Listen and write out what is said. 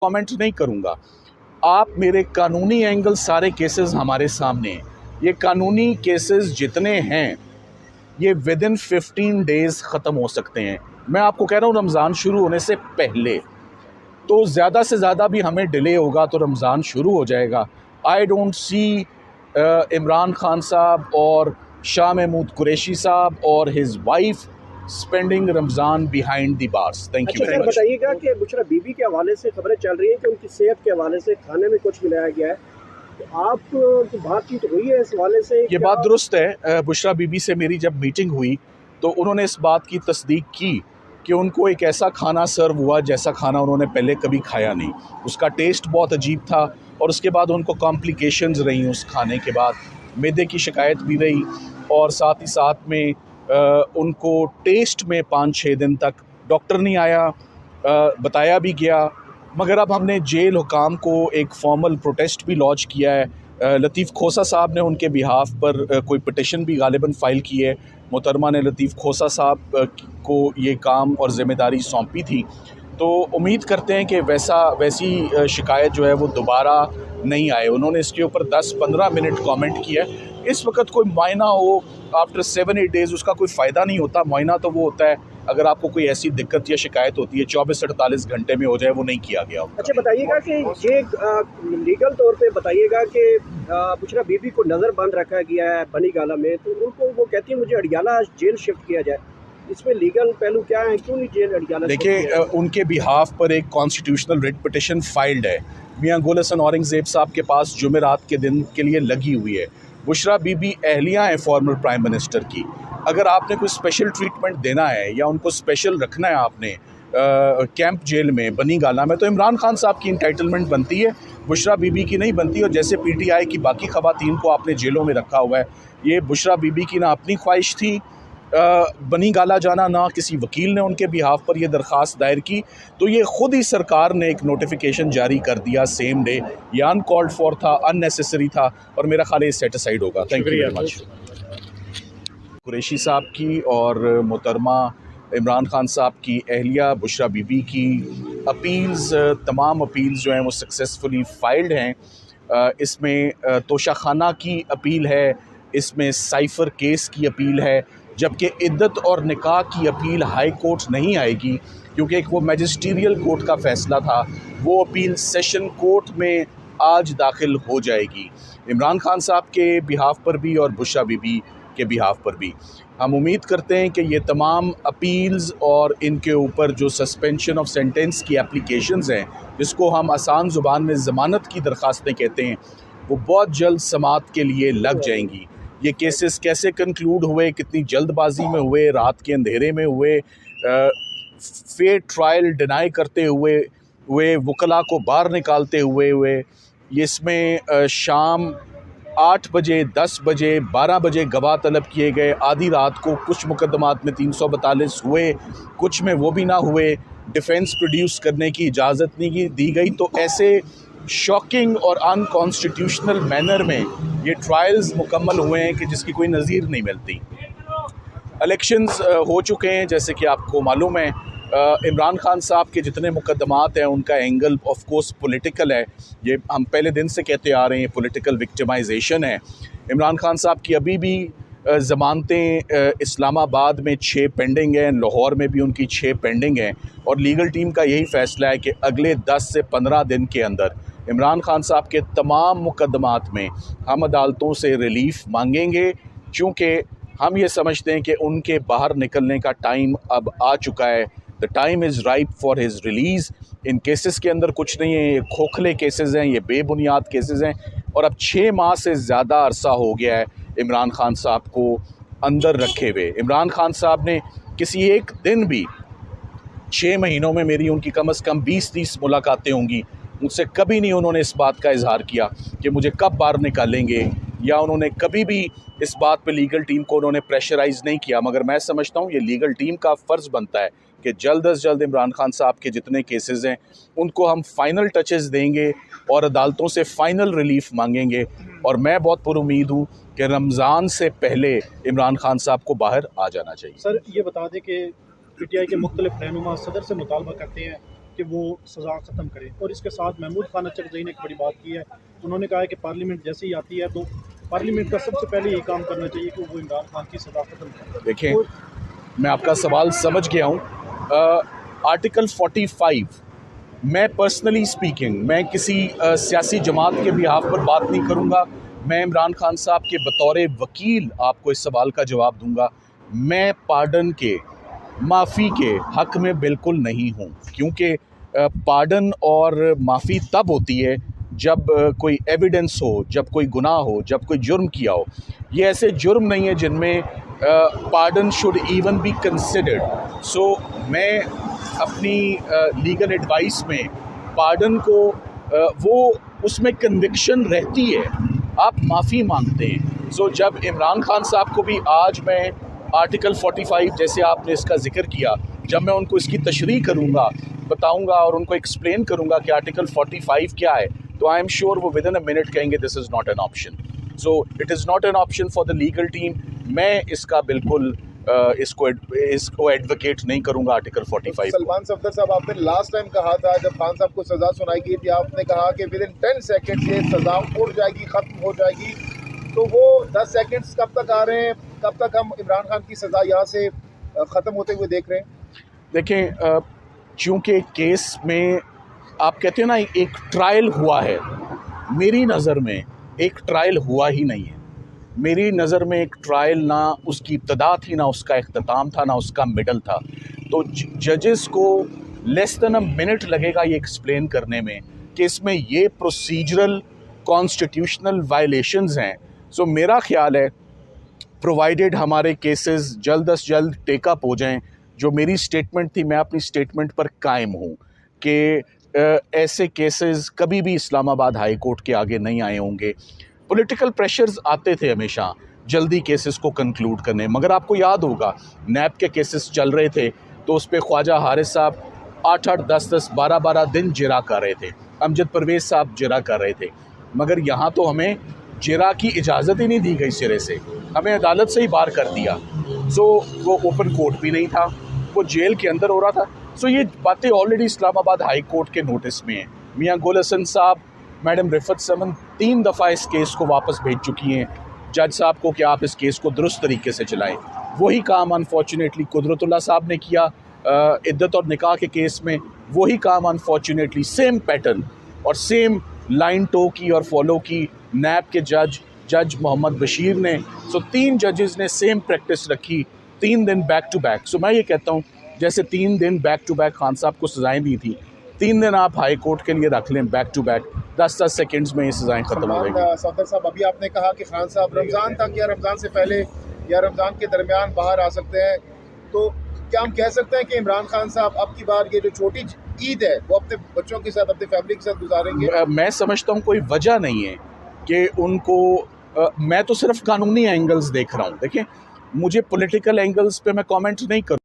Comment नहीं करूँगा। आप मेरे कानूनी एंगल, सारे केसेस हमारे सामने हैं। ये कानूनी केसेस जितने हैं ये विद इन 15 डेज़ ख़त्म हो सकते हैं। मैं आपको कह रहा हूँ रमज़ान शुरू होने से पहले, तो ज़्यादा से ज़्यादा भी हमें डिले होगा तो रमज़ान शुरू हो जाएगा। I don't see Imran Khan साहब और शाह महमूद कुरैशी साहब और his wife spending Ramzan behind the bars. Thank you अच्छा वेरी सर, मच। बताइएगा कि बुशरा बीबी के हवाले से खबरें चल रही हैं कि उनकी सेहत के हवाले से खाने में कुछ मिलाया गया है, तो आप की बातचीत हुई है इस हवाले से? ये बात दुरुस्त है। बुशरा बीबी से मेरी जब मीटिंग हुई तो उन्होंने इस बात की तस्दीक की कि उनको एक ऐसा खाना सर्व हुआ जैसा खाना उन्होंने पहले कभी खाया नहीं। उसका टेस्ट बहुत अजीब था और उसके बाद उनको कॉम्प्लिकेशंस रही उस खाने के बाद, मैदे की शिकायत भी रही और साथ ही साथ में उनको टेस्ट में 5-6 दिन तक डॉक्टर नहीं आया। बताया भी गया, मगर अब हमने जेल हुकाम को एक फॉर्मल प्रोटेस्ट भी लॉन्च किया है। लतीफ़ खोसा साहब ने उनके बिहाफ पर कोई पिटिशन भी गालिबन फ़ाइल की है। मोहतरमा ने लतीफ़ खोसा साहब को ये काम और ज़िम्मेदारी सौंपी थी, तो उम्मीद करते हैं कि वैसी शिकायत जो है वो दोबारा नहीं आए। उन्होंने इसके ऊपर 10-15 मिनट कमेंट किया है। इस वक्त कोई मुआयना हो आफ्टर 7-8 डेज़ उसका कोई फ़ायदा नहीं होता। मुआयना तो वो होता है अगर आपको कोई ऐसी दिक्कत या शिकायत होती है 24-48 घंटे में हो जाए, वो नहीं किया गया उनका। अच्छा बताइएगा कि ये लीगल तौर पे बताइएगा कि बुशरा बीबी को नज़रबंद रखा गया है बनी गाला में, तो उनको वो कहती है मुझे अडियाला जेल शिफ्ट किया जाए, इसमें लीगल पहलू क्या है, क्यों नहीं जेल अडियाला? देखिए, उनके बिहाफ पर एक कॉन्स्टिट्यूशनल रिट पिटिशन फाइल्ड है मियां गुल हसन औरंगज़ेब साहब के पास, जुमेरात के दिन के लिए लगी हुई है। बुशरा बीबी अहलिया हैं फॉर्मर प्राइम मिनिस्टर की। अगर आपने कोई स्पेशल ट्रीटमेंट देना है या उनको स्पेशल रखना है आपने कैंप जेल में बनी गाला में, तो इमरान खान साहब की इंटाइटलमेंट बनती है, बुशरा बीबी की नहीं बनती। और जैसे पीटीआई की बाकी ख़वातीन को आपने जेलों में रखा हुआ है, ये बुशरा बीबी की ना अपनी ख्वाहिश थी बनी गाला जाना, ना किसी वकील ने उनके बिहाफ पर यह दरख्वास्त दायर की, तो ये ख़ुद ही सरकार ने एक नोटिफिकेशन जारी कर दिया सेम डे। ये अनकॉल्ड फॉर था, अननेसेसरी था और मेरा ख्याल है सेटिसाइड होगा। Thank you very much. Qureshi साहब की और मोहतरमा इमरान खान साहब की अहलिया बुशरा बीबी की अपील्स, तमाम अपील्स जो हैं वो सक्सेसफुली फाइल्ड हैं। इसमें तोशाखाना की अपील है, इसमें साइफ़र केस की अपील है, जबकि इद्दत और निकाह की अपील हाई कोर्ट नहीं आएगी क्योंकि एक वो मैजिस्ट्रियल कोर्ट का फ़ैसला था। वो अपील सेशन कोर्ट में आज दाखिल हो जाएगी, इमरान खान साहब के बिहाफ पर भी और बुशरा बीबी के बिहाफ पर भी। हम उम्मीद करते हैं कि ये तमाम अपील्स और इनके ऊपर जो सस्पेंशन ऑफ सेंटेंस की एप्लीकेशंस हैं, जिसको हम आसान ज़ुबान में ज़मानत की दरख्वास्तें कहते हैं, वो बहुत जल्द समाअत के लिए लग जाएंगी। ये केसेस कैसे कंक्लूड हुए, कितनी जल्दबाजी में हुए, रात के अंधेरे में हुए, फेयर ट्रायल डिनाई करते हुए वकला को बाहर निकालते हुए इसमें शाम 8 बजे, 10 बजे, 12 बजे गवाह तलब किए गए। आधी रात को कुछ मुकदमात में 342 हुए, कुछ में वो भी ना हुए। डिफेंस प्रोड्यूस करने की इजाज़त नहीं दी गई। तो ऐसे शॉकिंग और अनकॉन्स्टिट्यूशनल मैनर में ये ट्रायल्स मुकम्मल हुए हैं कि जिसकी कोई नज़ीर नहीं मिलती। इलेक्शंस हो चुके हैं, जैसे कि आपको मालूम है। इमरान खान साहब के जितने मुकदमात हैं उनका एंगल ऑफ कोर्स पॉलिटिकल है। ये हम पहले दिन से कहते आ रहे हैं, पॉलिटिकल विक्टिमाइजेशन है। इमरान खान साहब की अभी भी ज़मानतें इस्लामाबाद में 6 पेंडिंग हैं, लाहौर में भी उनकी 6 पेंडिंग हैं और लीगल टीम का यही फ़ैसला है कि अगले 10 से 15 दिन के अंदर इमरान खान साहब के तमाम मुकदमात में हम अदालतों से रिलीफ़ मांगेंगे, चूँकि हम ये समझते हैं कि उनके बाहर निकलने का टाइम अब आ चुका है। The time is ripe for his release. In cases के अंदर कुछ नहीं है, ये खोखले केसेस हैं, ये बेबुनियाद केसेस हैं और अब 6 माह से ज़्यादा अरसा हो गया है इमरान खान साहब को अंदर रखे हुए। इमरान खान साहब ने किसी एक दिन भी 6 महीनों में, मेरी उनकी कम से कम 20-30 मुलाकातें होंगी, मुझसे कभी नहीं उन्होंने इस बात का इजहार किया कि मुझे कब बाहर निकालेंगे, या उन्होंने कभी भी इस बात पे लीगल टीम को उन्होंने प्रेशराइज़ नहीं किया। मगर मैं समझता हूँ ये लीगल टीम का फ़र्ज़ बनता है कि जल्द अज़ जल्द इमरान खान साहब के जितने केसेस हैं उनको हम फ़ाइनल टचेस देंगे और अदालतों से फ़ाइनल रिलीफ़ मांगेंगे। और मैं बहुत पुरुमीद हूँ कि रमज़ान से पहले इमरान खान साहब को बाहर आ जाना चाहिए। सर ये बता दें कि पीटीआई के मुख्तलिफ रहनुमा सदर से मुतालबा करते हैं कि वो सज़ा ख़त्म करें। और इसके साथ महमूद खान अचकज़ई ने एक बड़ी बात की है, उन्होंने कहा है कि पार्लियामेंट जैसे ही आती है तो पार्लियामेंट का सबसे पहले ये काम करना चाहिए कि वो इमरान खान की सज़ा ख़त्म करें। देखें, मैं आपका सवाल समझ गया हूँ। आर्टिकल 45, मैं पर्सनली स्पीकिंग, मैं किसी सियासी जमात के बिहाफ पर बात नहीं करूँगा। मैं इमरान खान साहब के बतौर वकील आपको इस सवाल का जवाब दूंगा। मैं पार्डन के, माफ़ी के हक़ में बिल्कुल नहीं हूँ, क्योंकि पार्डन और माफ़ी तब होती है जब कोई एविडेंस हो, जब कोई गुनाह हो, जब कोई जुर्म किया हो। ये ऐसे जुर्म नहीं है जिनमें pardon should even be considered. सो मैं अपनी लीगल एडवाइस में पार्डन को वो उसमें कन्विक्शन रहती है, आप माफ़ी मांगते हैं। सो जब इमरान खान साहब को भी आज मैं आर्टिकल 45 जैसे आपने इसका जिक्र किया, जब मैं उनको इसकी तशरीह करूँगा, बताऊँगा और उनको एक्सप्लेन करूँगा कि आर्टिकल 45 क्या है, तो आई एम श्योर वो विद इन अ मिनट कहेंगे this is not an option. So it is not an option for the legal team. मैं इसका बिल्कुल इसको एडवोकेट नहीं करूंगा आर्टिकल 45। सलमान सफदर साहब, आपने लास्ट टाइम कहा था जब खान साहब को सज़ा सुनाई गई थी, आपने कहा कि विद इन 10 सेकेंड ये सज़ा उड़ जाएगी, ख़त्म हो जाएगी। तो वो 10 सेकेंड्स कब तक आ रहे हैं? कब तक हम इमरान खान की सज़ा यहाँ से ख़त्म होते हुए देख रहे हैं? देखें, चूँकि केस में आप कहते हैं ना एक ट्रायल हुआ है, मेरी नज़र में एक ट्रायल हुआ ही नहीं है। मेरी नज़र में एक ट्रायल ना उसकी इब्तदा थी, ना उसका इख्तिताम था, ना उसका मिडल था। तो जजेस को लेस दैन अ मिनट लगेगा ये एक्सप्लेन करने में कि इसमें ये प्रोसीजरल कॉन्स्टिट्यूशनल वायलेशंस हैं। सो मेरा ख्याल है प्रोवाइडेड हमारे केसेस जल्द अज जल्द टेकअप हो जाएं, जो मेरी स्टेटमेंट थी, मैं अपनी स्टेटमेंट पर कायम हूँ कि ऐसे केसेस कभी भी इस्लामाबाद हाई कोर्ट के आगे नहीं आए होंगे। पॉलिटिकल प्रेशर्स आते थे हमेशा जल्दी केसेस को कंक्लूड करने, मगर आपको याद होगा नैब के केसेस चल रहे थे तो उस पर ख्वाजा हारिस साहब 8-8, 10-10, 12-12 दिन जिरा कर रहे थे, अमजद परवेज़ साहब जिरा कर रहे थे, मगर यहाँ तो हमें जिरा की इजाज़त ही नहीं दी गई सिरे से, हमें अदालत से ही बाहर कर दिया। सो वो ओपन कोर्ट भी नहीं था, वो जेल के अंदर हो रहा था। सो ये बातें ऑलरेडी इस्लामाबाद हाई कोर्ट के नोटिस में हैं। मियाँ गुल हसन साहब, मैडम रिफत समन 3 दफ़ा इस केस को वापस भेज चुकी हैं जज साहब को कि आप इस केस को दुरुस्त तरीके से चलाएं। वही काम अनफॉर्चुनेटली कुदरतुल्लाह साहब ने किया इद्दत और निकाह के केस में, वही काम अनफॉर्चुनेटली सेम पैटर्न और सेम लाइन टो की और फॉलो की नैब के जज मोहम्मद बशीर ने। सो 3 जजेस ने सेम प्रैक्टिस रखी, 3 दिन बैक टू बैक। सो मैं ये कहता हूँ जैसे 3 दिन बैक टू बैक खान साहब को सज़ाएँ दी थी, 3 दिन आप हाई कोर्ट के लिए रख लें बैक टू बैक, 10-10 सेकेंड्स में ये सज़ाएँ ख़त्म हो जाएंगी। सफदर साहब, अभी आपने कहा कि खान साहब रमज़ान तक या रमज़ान से पहले या रमज़ान के दरमियान बाहर आ सकते हैं, तो क्या हम कह सकते हैं कि इमरान खान साहब अब की बार ये जो छोटी ईद है वो अपने बच्चों के साथ, अपनी फैमिली के साथ गुजारेंगे? मैं समझता हूँ कोई वजह नहीं है कि उनको मैं तो सिर्फ कानूनी एंगल्स देख रहा हूँ। देखिए, मुझे पॉलिटिकल एंगल्स पे मैं कमेंट नहीं करूँ।